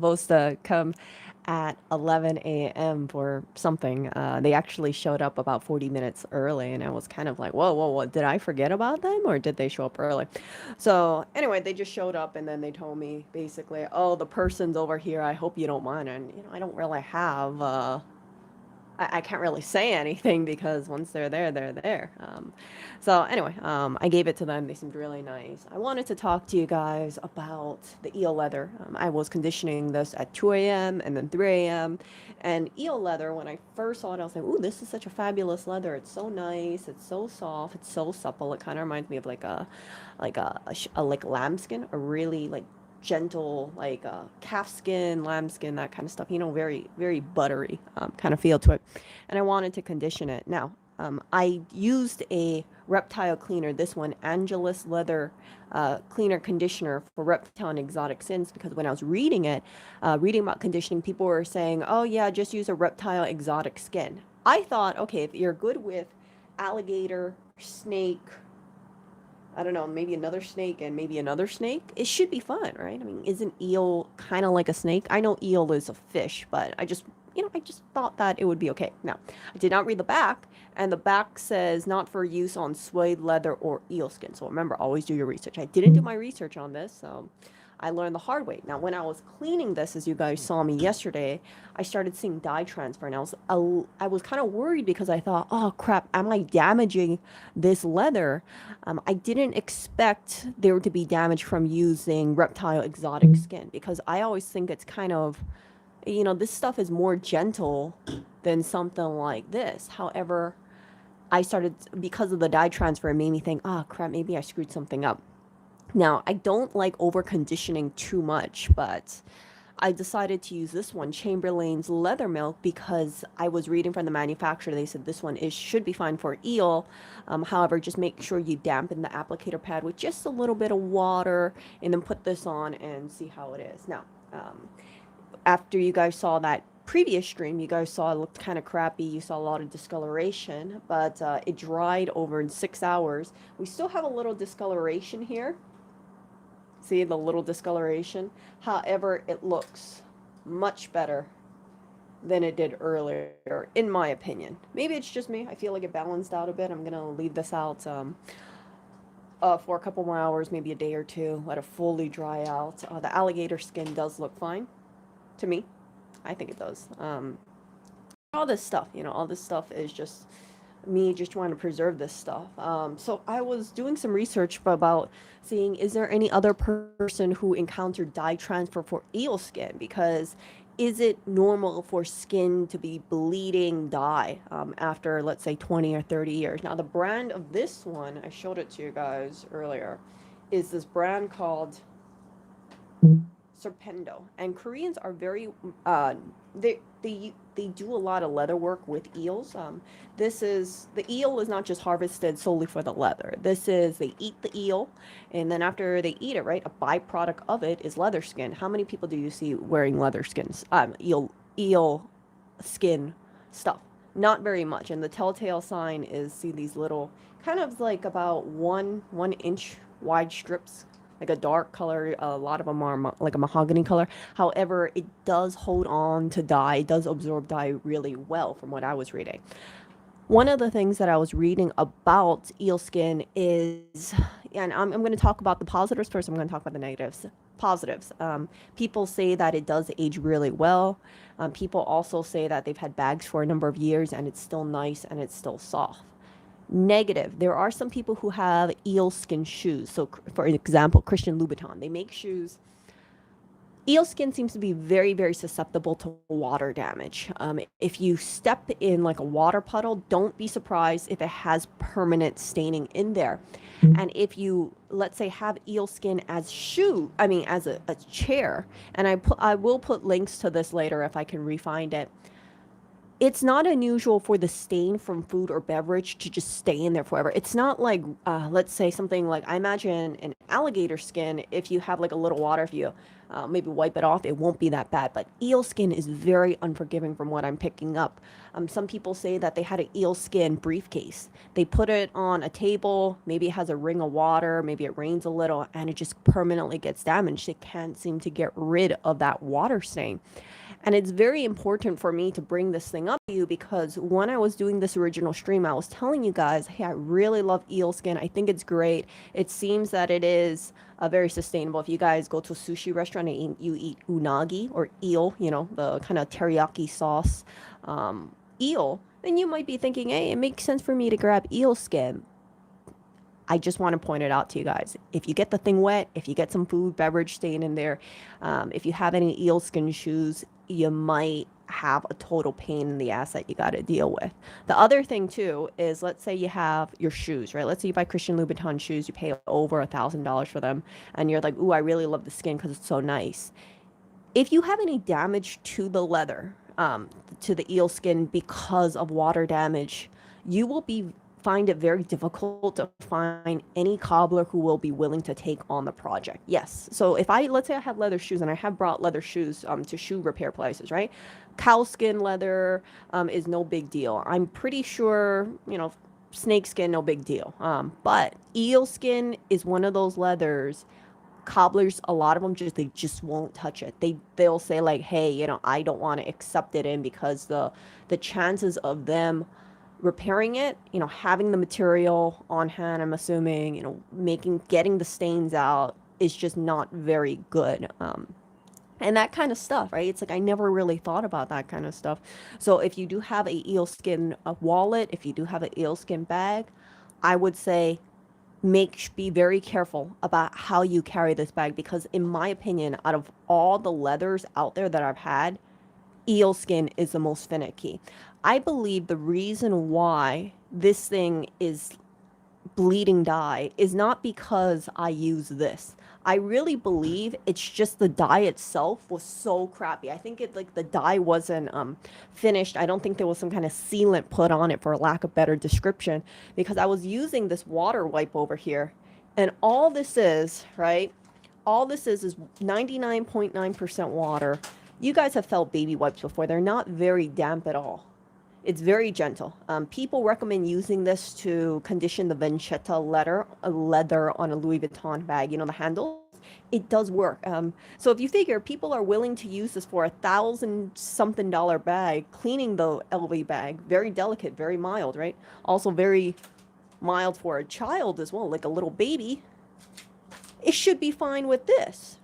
supposed to come at 11 a.m. for something. They actually showed up about 40 minutes early, and I was kind of like, whoa, whoa, whoa, did I forget about them or did they show up early? So, anyway, they just showed up and then they told me basically, oh, the person's over here. I hope you don't mind. And, I don't really have I can't really say anything because once they're there, they're there. So anyway, I gave it to them. They seemed really nice. I wanted to talk to you guys about the eel leather. I was conditioning this at 2 a.m. and then 3 a.m. And eel leather, when I first saw it, I was like, "Ooh, this is such a fabulous leather. It's so nice. It's so soft. It's so supple. It kind of reminds me of like lambskin, a really like gentle, like calf skin, lamb skin, that kind of stuff. Very, very buttery kind of feel to it. And I wanted to condition it. Now, I used a reptile cleaner, this one, Angelus Leather Cleaner Conditioner for reptile and exotic skins, because when I was reading it, reading about conditioning, people were saying, oh, yeah, just use a reptile exotic skin. I thought, okay, if you're good with alligator, snake, I don't know, maybe another snake and maybe another snake, it should be fun, right? I mean, isn't eel kind of like a snake? I know eel is a fish, but I just thought that it would be okay. Now, I did not read the back, and the back says not for use on suede leather or eel skin. So remember, always do your research. I didn't do my research on this, so I learned the hard way. Now, when I was cleaning this, as you guys saw me yesterday, I started seeing dye transfer, and I was kind of worried because I thought, oh crap, am I damaging this leather? I didn't expect there to be damage from using reptile exotic skin because I always think it's kind of, this stuff is more gentle than something like this. However, I started, because of the dye transfer, it made me think, oh crap, maybe I screwed something up. Now, I don't like over conditioning too much, but I decided to use this one, Chamberlain's Leather Milk, because I was reading from the manufacturer. They said this one should be fine for eel. However, just make sure you dampen the applicator pad with just a little bit of water and then put this on and see how it is. Now, after you guys saw that previous stream, you guys saw it looked kind of crappy. You saw a lot of discoloration, but it dried over in 6 hours. We still have a little discoloration here. See the little discoloration? However, it looks much better than it did earlier, in my opinion. Maybe it's just me. I feel like it balanced out a bit. I'm going to leave this out for a couple more hours, maybe a day or two, let it fully dry out. The alligator skin does look fine to me. I think it does. All this stuff is just me just trying to preserve this stuff. So I was doing some research about seeing is there any other person who encountered dye transfer for eel skin, because is it normal for skin to be bleeding dye after, let's say, 20 or 30 years? Now, the brand of this one, I showed it to you guys earlier, is this brand called Serpendo, and Koreans are very they do a lot of leather work with eels. This is the eel is not just harvested solely for the leather. This is they eat the eel, and then after they eat it, right, a byproduct of it is leather skin. How many people do you see wearing leather skins? Eel skin stuff. Not very much. And the telltale sign is see these little kind of like about one inch wide strips, like a dark color. A lot of them are like a mahogany color. However, it does hold on to dye. It does absorb dye really well from what I was reading. One of the things that I was reading about eel skin is, and I'm going to talk about the positives first. I'm going to talk about the negatives. Positives. People say that it does age really well. People also say that they've had bags for a number of years and it's still nice and it's still soft. Negative. There are some people who have eel skin shoes. So, for example, Christian Louboutin, they make shoes. Eel skin seems to be very, very susceptible to water damage. If you step in like a water puddle, don't be surprised if it has permanent staining in there. And if you, let's say, have eel skin as as a chair, and I will put links to this later if I can refind it. it's not unusual for the stain from food or beverage to just stay in there forever. It's not like, let's say something like, I imagine an alligator skin, if you have like a little water, if you maybe wipe it off, it won't be that bad. But eel skin is very unforgiving from what I'm picking up. Some people say that they had an eel skin briefcase. They put it on a table, maybe it has a ring of water, maybe it rains a little, and it just permanently gets damaged. It can't seem to get rid of that water stain. And it's very important for me to bring this thing up to you because when I was doing this original stream, I was telling you guys, hey, I really love eel skin. I think it's great. It seems that it is very sustainable. If you guys go to a sushi restaurant and you eat unagi or eel, you know, the kind of teriyaki sauce eel, then you might be thinking, hey, it makes sense for me to grab eel skin. I just want to point it out to you guys. If you get the thing wet, if you get some food, beverage stain in there, if you have any eel skin shoes, you might have a total pain in the ass that you got to deal with. The other thing too is, let's say you have your shoes, right? Let's say you buy Christian Louboutin shoes, you pay over $1,000 for them, and you're like, ooh, I really love the skin because it's so nice. If you have any damage to the leather, to the eel skin because of water damage, you will find it very difficult to find any cobbler who will be willing to take on the project. Yes. So if let's say I have leather shoes and I have brought leather shoes to shoe repair places, right? Cow skin leather is no big deal. I'm pretty sure, you know, snake skin, no big deal. But eel skin is one of those leathers cobblers, a lot of them they just won't touch it. They'll say like, hey, you know, I don't want to accept it in because the chances of them repairing it, you know, having the material on hand, I'm assuming, you know, getting the stains out is just not very good. And that kind of stuff, right? It's like I never really thought about that kind of stuff. So if you do have a eel skin wallet, if you do have an eel skin bag, I would say be very careful about how you carry this bag because in my opinion, out of all the leathers out there that I've had, eel skin is the most finicky. I believe the reason why this thing is bleeding dye is not because I use this. I really believe it's just the dye itself was so crappy. I think it like the dye wasn't finished. I don't think there was some kind of sealant put on it for lack of better description because I was using this water wipe over here and all this is, right? All this is 99.9% water. You guys have felt baby wipes before. They're not very damp at all. It's very gentle. People recommend using this to condition the Venchetta leather on a Louis Vuitton bag, you know, the handles. It does work. So if you figure people are willing to use this for $1,000-something bag, cleaning the LV bag, very delicate, very mild, right? Also very mild for a child as well, like a little baby. It should be fine with this.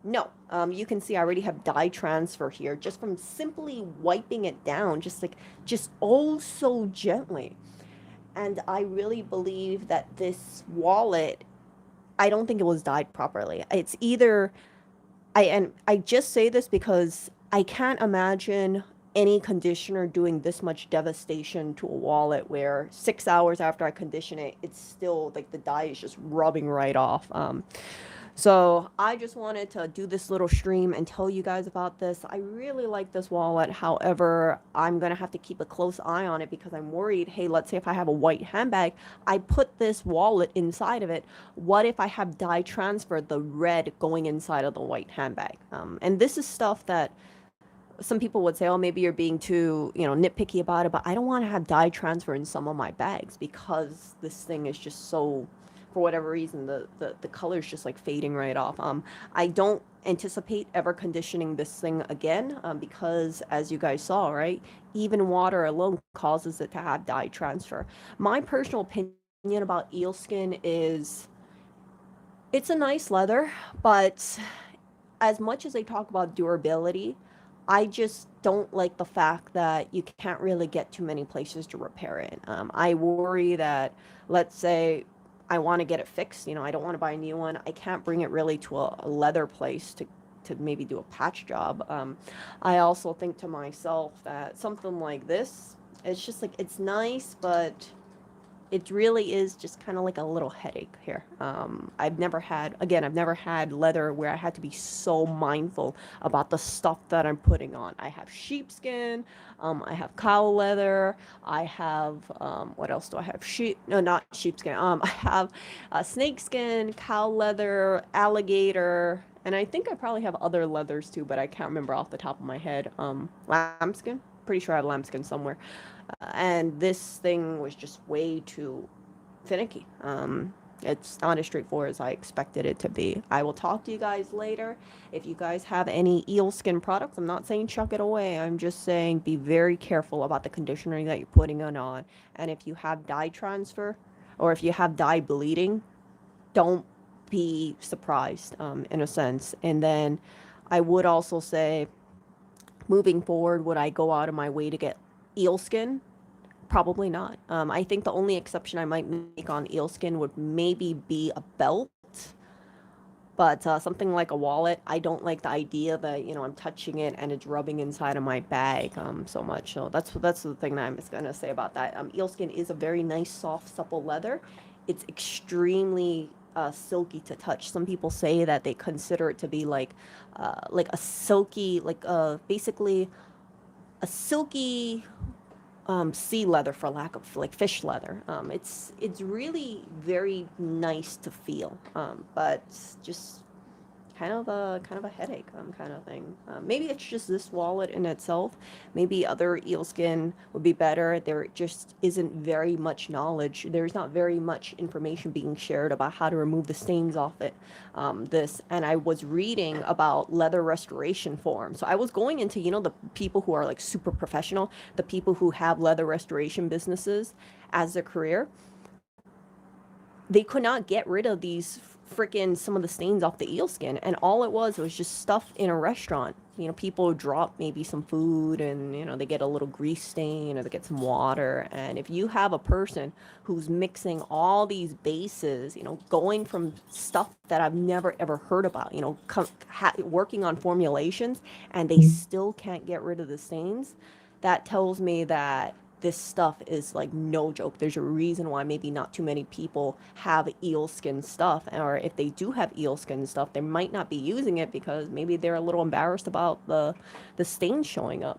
No, you can see I already have dye transfer here just from simply wiping it down, just oh so gently. And I really believe that this wallet, I don't think it was dyed properly. It's either, and I just say this because I can't imagine any conditioner doing this much devastation to a wallet where 6 hours after I condition it, it's still like the dye is just rubbing right off. So I just wanted to do this little stream and tell you guys about this. I really like this wallet. However, I'm going to have to keep a close eye on it because I'm worried, hey, let's say if I have a white handbag, I put this wallet inside of it. What if I have dye transferred the red going inside of the white handbag? And this is stuff that some people would say, oh, maybe you're being too, you know, nitpicky about it, but I don't want to have dye transfer in some of my bags because this thing is just so, for whatever reason, the color is just like fading right off. I don't anticipate ever conditioning this thing again because as you guys saw, right, even water alone causes it to have dye transfer. My personal opinion about eel skin is it's a nice leather, but as much as they talk about durability, I just don't like the fact that you can't really get too many places to repair it. I worry that, let's say, I want to get it fixed. You know, I don't want to buy a new one. I can't bring it really to a leather place to maybe do a patch job. I also think to myself that something like this, it's just like, it's nice, but it really is just kind of like a little headache here. I've never had leather where I had to be so mindful about the stuff that I'm putting on. I have sheepskin, I have cow leather, I have, what else do I have? No, not sheepskin. I have snake skin, cow leather, alligator, and I think I probably have other leathers too, but I can't remember off the top of my head. Lambskin? Pretty sure I have lambskin somewhere. And this thing was just way too finicky. It's not as straightforward as I expected it to be. I will talk to you guys later. If you guys have any eel skin products, I'm not saying chuck it away. I'm just saying be very careful about the conditioner that you're putting it on. And if you have dye transfer or if you have dye bleeding, don't be surprised in a sense. And then I would also say, moving forward, would I go out of my way to get eel skin? Probably not. I think the only exception I might make on eel skin would maybe be a belt, but something like a wallet, I don't like the idea that I'm touching it and it's rubbing inside of my bag so much. So that's the thing that I'm just gonna say about that. Eel skin is a very nice, soft, supple leather. It's extremely silky to touch. Some people say that they consider it to be like a silky, basically a silky sea leather, for lack of like fish leather. It's really very nice to feel, but just kind of a headache kind of thing. Maybe it's just this wallet in itself. Maybe other eel skin would be better. There just isn't very much knowledge. There's not very much information being shared about how to remove the stains off it. And I was reading about leather restoration forums. So I was going into, the people who are like super professional, the people who have leather restoration businesses as their career. They could not get rid of these freaking some of the stains off the eel skin, and all it was just stuff in a restaurant. People drop maybe some food and they get a little grease stain or they get some water, and if you have a person who's mixing all these bases, going from stuff that I've never ever heard about, working on formulations, and they still can't get rid of the stains, that tells me that this stuff is like no joke. There's a reason why maybe not too many people have eel skin stuff, or if they do have eel skin stuff, they might not be using it because maybe they're a little embarrassed about the stains showing up.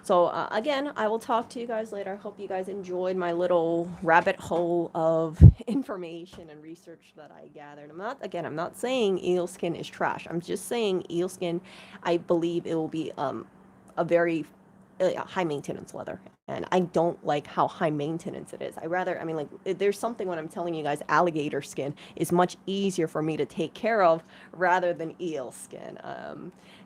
So again, I will talk to you guys later. I hope you guys enjoyed my little rabbit hole of information and research that I gathered. I'm not saying eel skin is trash. I'm just saying eel skin, I believe it will be a very high maintenance leather, and I don't like how high maintenance it is. There's something when I'm telling you guys alligator skin is much easier for me to take care of rather than eel skin.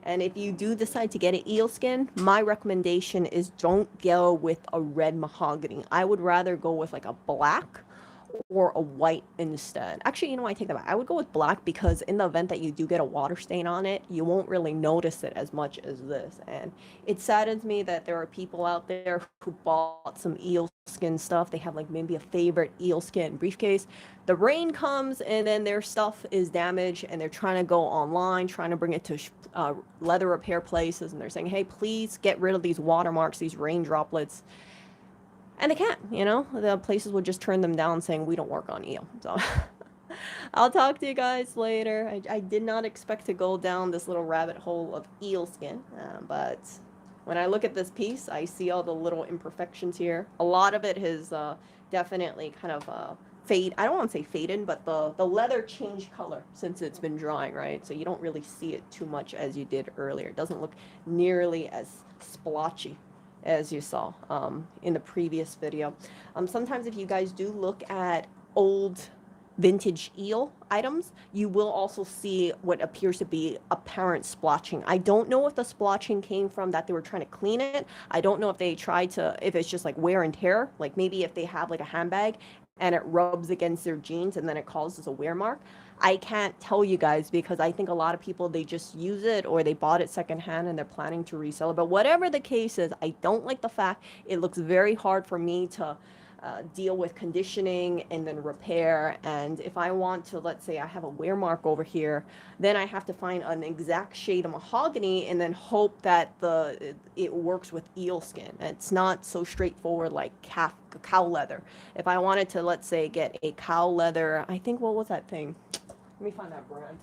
And if you do decide to get an eel skin, my recommendation is don't go with a red mahogany. I would rather go with like a black or a white instead. Actually, I take that back. I would go with black because in the event that you do get a water stain on it, you won't really notice it as much as this. And it saddens me that there are people out there who bought some eel skin stuff. They have like maybe a favorite eel skin briefcase. The rain comes and then their stuff is damaged, and they're trying to go online, trying to bring it to leather repair places, and they're saying, hey, please get rid of these watermarks, these rain droplets. And they can't, the places would just turn them down saying we don't work on eel. So I'll talk to you guys later. I did not expect to go down this little rabbit hole of eel skin, but when I look at this piece, I see all the little imperfections here. A lot of it has definitely kind of fade. I don't want to say faded, but the leather changed color since it's been drying, right? So you don't really see it too much as you did earlier. It doesn't look nearly as splotchy as you saw in the previous video. Sometimes if you guys do look at old vintage eel items, you will also see what appears to be apparent splotching. I don't know if the splotching came from that they were trying to clean it. I don't know if they tried to, if it's just like wear and tear, like maybe if they have like a handbag and it rubs against their jeans and then it causes a wear mark. I can't tell you guys because I think a lot of people, they just use it or they bought it secondhand and they're planning to resell it. But whatever the case is, I don't like the fact it looks very hard for me to deal with conditioning and then repair. And if I want to, let's say I have a wear mark over here, then I have to find an exact shade of mahogany and then hope that it works with eel skin. It's not so straightforward like cow leather. If I wanted to, let's say, get a cow leather, I think, what was that thing? Let me find that brand.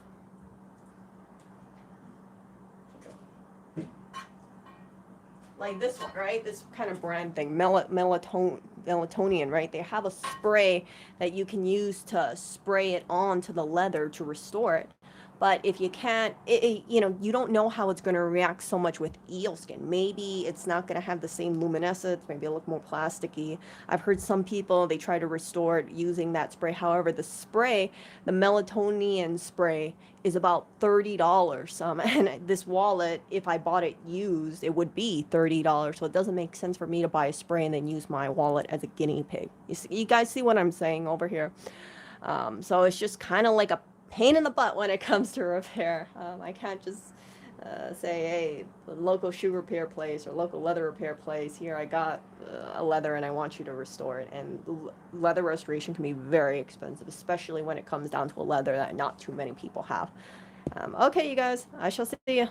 Like this one, right? This kind of brand thing, melatonin, right? They have a spray that you can use to spray it onto the leather to restore it. But if you can't, you don't know how it's going to react so much with eel skin. Maybe it's not going to have the same luminescence. Maybe it'll look more plasticky. I've heard some people, they try to restore it using that spray. However, the melatonin spray is about $30. And this wallet, if I bought it used, it would be $30. So it doesn't make sense for me to buy a spray and then use my wallet as a guinea pig. You guys see what I'm saying over here? So it's just kind of like a pain in the butt when it comes to repair. I can't just say, hey, the local shoe repair place or local leather repair place, here I got a leather and I want you to restore it. And leather restoration can be very expensive, especially when it comes down to a leather that not too many people have. Okay, you guys, I shall see you.